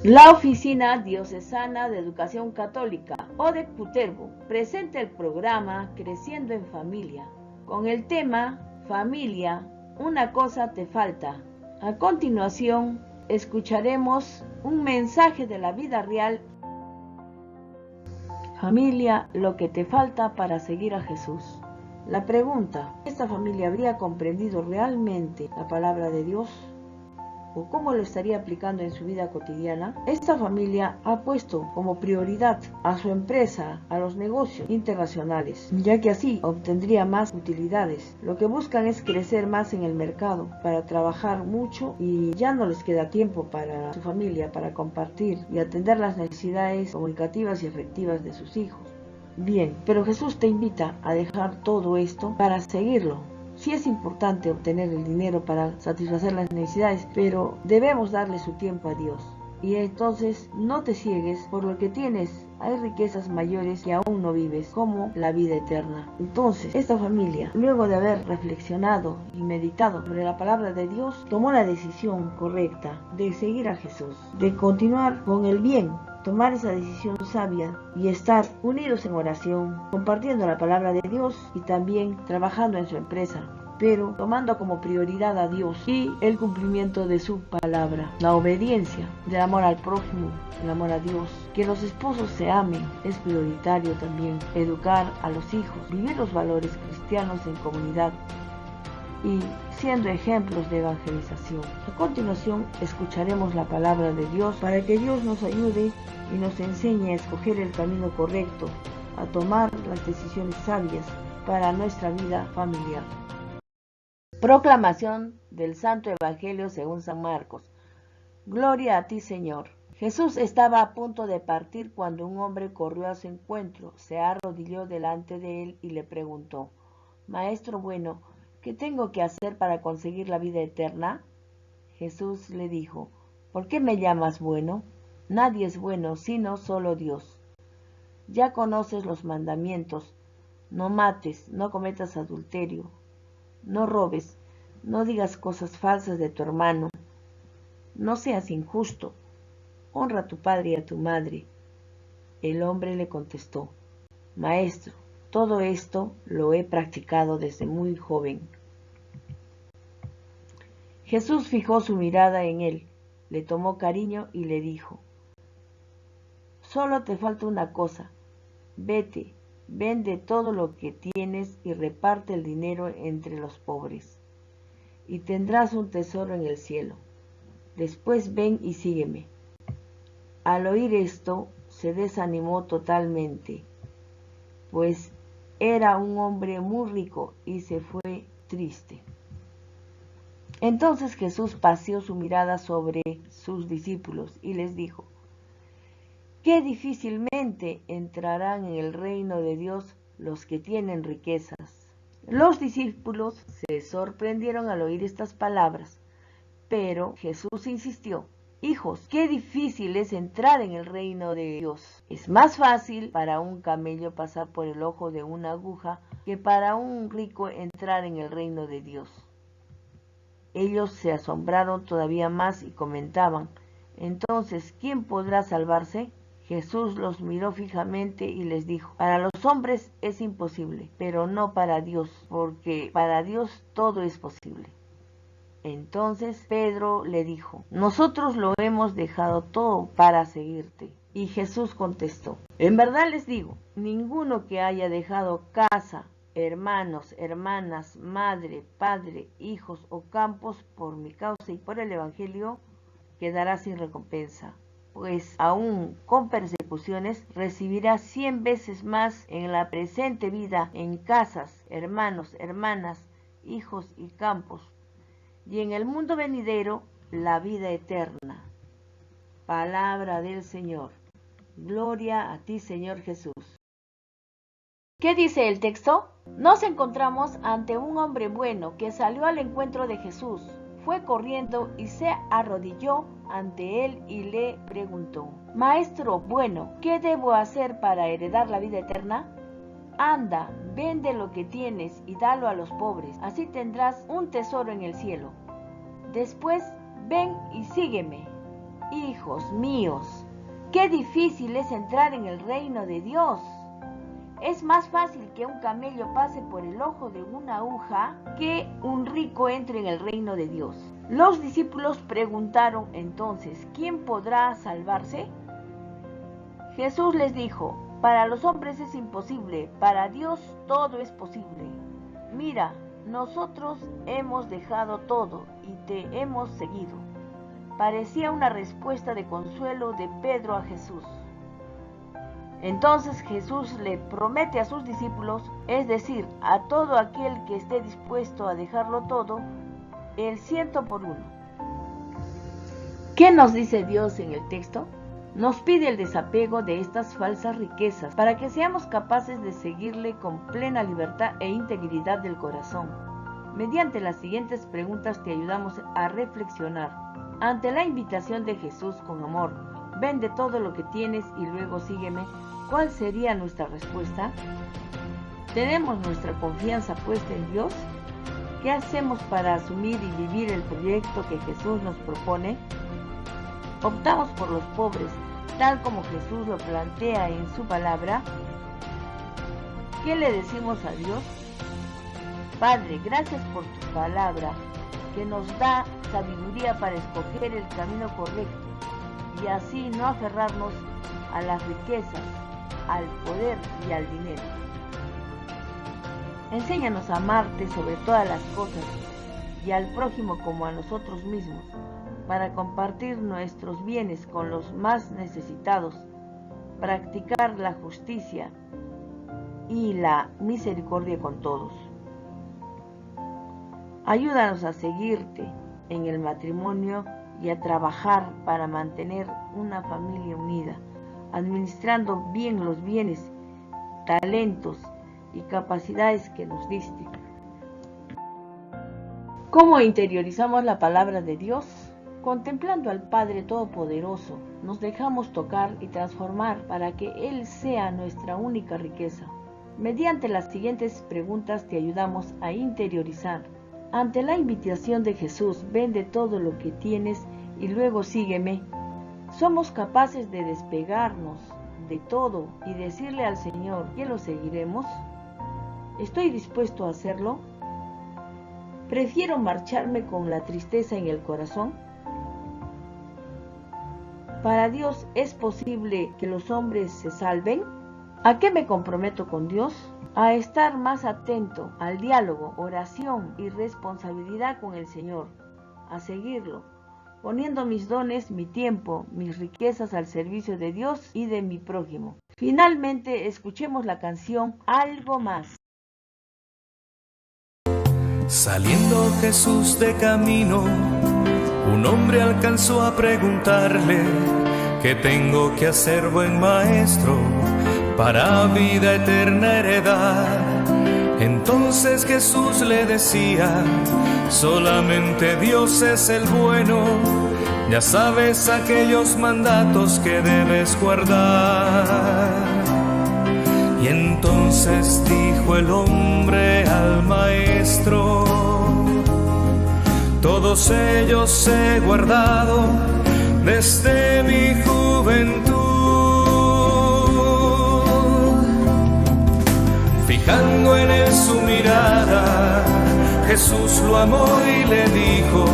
La Oficina Diocesana de Educación Católica, ODEC Puterbo, presenta el programa Creciendo en Familia, con el tema Familia, una cosa te falta. A continuación, escucharemos un mensaje de la vida real. Familia, lo que te falta para seguir a Jesús. La pregunta: ¿esta familia habría comprendido realmente la palabra de Dios? ¿O cómo lo estaría aplicando en su vida cotidiana? Esta familia ha puesto como prioridad a su empresa, a los negocios internacionales, ya que así obtendría más utilidades. Lo que buscan es crecer más en el mercado, para trabajar mucho, y ya no les queda tiempo para su familia, para compartir y atender las necesidades comunicativas y afectivas de sus hijos. Bien, pero Jesús te invita a dejar todo esto para seguirlo. Sí es importante obtener el dinero para satisfacer las necesidades, pero debemos darle su tiempo a Dios. Y entonces no te ciegues por lo que tienes. Hay riquezas mayores que aún no vives, como la vida eterna. Entonces, esta familia, luego de haber reflexionado y meditado sobre la palabra de Dios, tomó la decisión correcta de seguir a Jesús, de continuar con el bien, tomar esa decisión sabia y estar unidos en oración, compartiendo la palabra de Dios y también trabajando en su empresa, pero tomando como prioridad a Dios y el cumplimiento de su palabra, la obediencia, del amor al prójimo, el amor a Dios. Que los esposos se amen es prioritario también. Educar a los hijos, vivir los valores cristianos en comunidad y siendo ejemplos de evangelización. A continuación escucharemos la palabra de Dios para que Dios nos ayude y nos enseñe a escoger el camino correcto, a tomar las decisiones sabias para nuestra vida familiar. Proclamación del Santo Evangelio según San Marcos. Gloria a ti, Señor. Jesús estaba a punto de partir cuando un hombre corrió a su encuentro, se arrodilló delante de él y le preguntó: Maestro bueno, ¿qué tengo que hacer para conseguir la vida eterna? Jesús le dijo: ¿Por qué me llamas bueno? Nadie es bueno sino solo Dios. Ya conoces los mandamientos: no mates, no cometas adulterio, no robes, no digas cosas falsas de tu hermano, no seas injusto, honra a tu padre y a tu madre. El hombre le contestó: Maestro, todo esto lo he practicado desde muy joven. Jesús fijó su mirada en él, le tomó cariño y le dijo: Solo te falta una cosa. Vete, vende todo lo que tienes y reparte el dinero entre los pobres, y tendrás un tesoro en el cielo. Después ven y sígueme. Al oír esto, se desanimó totalmente, pues era un hombre muy rico, y se fue triste. Entonces Jesús paseó su mirada sobre sus discípulos y les dijo: Qué difícilmente entrarán en el reino de Dios los que tienen riquezas. Los discípulos se sorprendieron al oír estas palabras, pero Jesús insistió: Hijos, qué difícil es entrar en el reino de Dios. Es más fácil para un camello pasar por el ojo de una aguja que para un rico entrar en el reino de Dios. Ellos se asombraron todavía más y comentaban: Entonces, ¿quién podrá salvarse? Jesús los miró fijamente y les dijo: Para los hombres es imposible, pero no para Dios, porque para Dios todo es posible. Entonces Pedro le dijo: Nosotros lo hemos dejado todo para seguirte. Y Jesús contestó: En verdad les digo, ninguno que haya dejado casa, hermanos, hermanas, madre, padre, hijos o campos por mi causa y por el Evangelio, quedará sin recompensa, pues aún con persecuciones recibirá 100 veces más en la presente vida, en casas, hermanos, hermanas, hijos y campos, y en el mundo venidero la vida eterna. Palabra del Señor. Gloria a ti, Señor Jesús. ¿Qué dice el texto? Nos encontramos ante un hombre bueno que salió al encuentro de Jesús. Fue corriendo y se arrodilló ante él y le preguntó: Maestro bueno, ¿qué debo hacer para heredar la vida eterna? Anda, vende lo que tienes y dalo a los pobres, así tendrás un tesoro en el cielo. Después, ven y sígueme. Hijos míos, qué difícil es entrar en el reino de Dios. Es más fácil que un camello pase por el ojo de una aguja que un rico entre en el reino de Dios. Los discípulos preguntaron entonces, ¿quién podrá salvarse? Jesús les dijo, para los hombres es imposible, para Dios todo es posible. Mira, nosotros hemos dejado todo y te hemos seguido. Parecía una respuesta de consuelo de Pedro a Jesús. Entonces Jesús le promete a sus discípulos, es decir, a todo aquel que esté dispuesto a dejarlo todo, el 100 por 1. ¿Qué nos dice Dios en el texto? Nos pide el desapego de estas falsas riquezas para que seamos capaces de seguirle con plena libertad e integridad del corazón. Mediante las siguientes preguntas te ayudamos a reflexionar. Ante la invitación de Jesús con amor, vende todo lo que tienes y luego sígueme, ¿cuál sería nuestra respuesta? ¿Tenemos nuestra confianza puesta en Dios? ¿Qué hacemos para asumir y vivir el proyecto que Jesús nos propone? ¿Optamos por los pobres, tal como Jesús lo plantea en su palabra? ¿Qué le decimos a Dios? Padre, gracias por tu palabra, que nos da sabiduría para escoger el camino correcto y así no aferrarnos a las riquezas, al poder y al dinero. Enséñanos a amarte sobre todas las cosas y al prójimo como a nosotros mismos, para compartir nuestros bienes con los más necesitados, practicar la justicia y la misericordia con todos. Ayúdanos a seguirte en el matrimonio y a trabajar para mantener una familia unida, administrando bien los bienes, talentos y capacidades que nos diste. ¿Cómo interiorizamos la palabra de Dios? Contemplando al Padre Todopoderoso, nos dejamos tocar y transformar para que Él sea nuestra única riqueza. Mediante las siguientes preguntas te ayudamos a interiorizar. Ante la invitación de Jesús, vende todo lo que tienes y luego sígueme. ¿Somos capaces de despegarnos de todo y decirle al Señor que lo seguiremos? ¿Estoy dispuesto a hacerlo? ¿Prefiero marcharme con la tristeza en el corazón? ¿Para Dios es posible que los hombres se salven? ¿A qué me comprometo con Dios? A estar más atento al diálogo, oración y responsabilidad con el Señor, a seguirlo, poniendo mis dones, mi tiempo, mis riquezas al servicio de Dios y de mi prójimo. Finalmente, escuchemos la canción Algo Más. Saliendo Jesús de camino, un hombre alcanzó a preguntarle: ¿qué tengo que hacer, buen maestro, para vida eterna heredar? Entonces Jesús le decía: solamente Dios es el bueno, ya sabes aquellos mandatos que debes guardar. Y entonces dijo el hombre al maestro: todos ellos he guardado desde mi juventud. Fijando en él su mirada, Jesús lo amó y le dijo: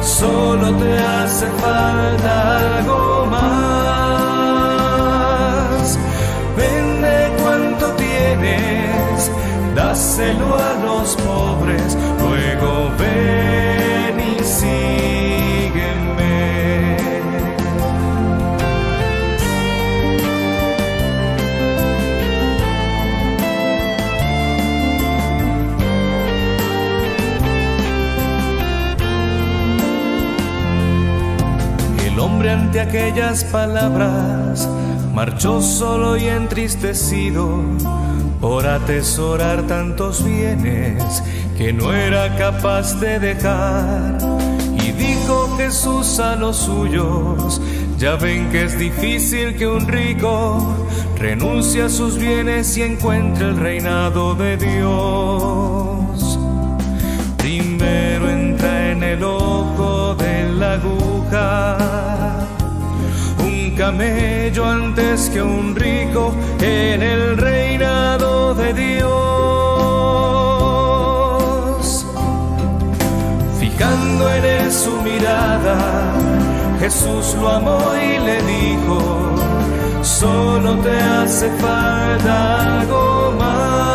solo te hace falta algo más. Vende cuanto tienes, dáselo a los pobres, luego ven y sígueme. El hombre ante aquellas palabras marchó solo y entristecido por atesorar tantos bienes que no era capaz de dejar. Y dijo Jesús a los suyos: ya ven que es difícil que un rico renuncie a sus bienes y encuentre el reinado de Dios. Primero entra en el ojo de la aguja camello antes que un rico en el reinado de Dios. Fijando en él su mirada, Jesús lo amó y le dijo: solo te hace falta algo más.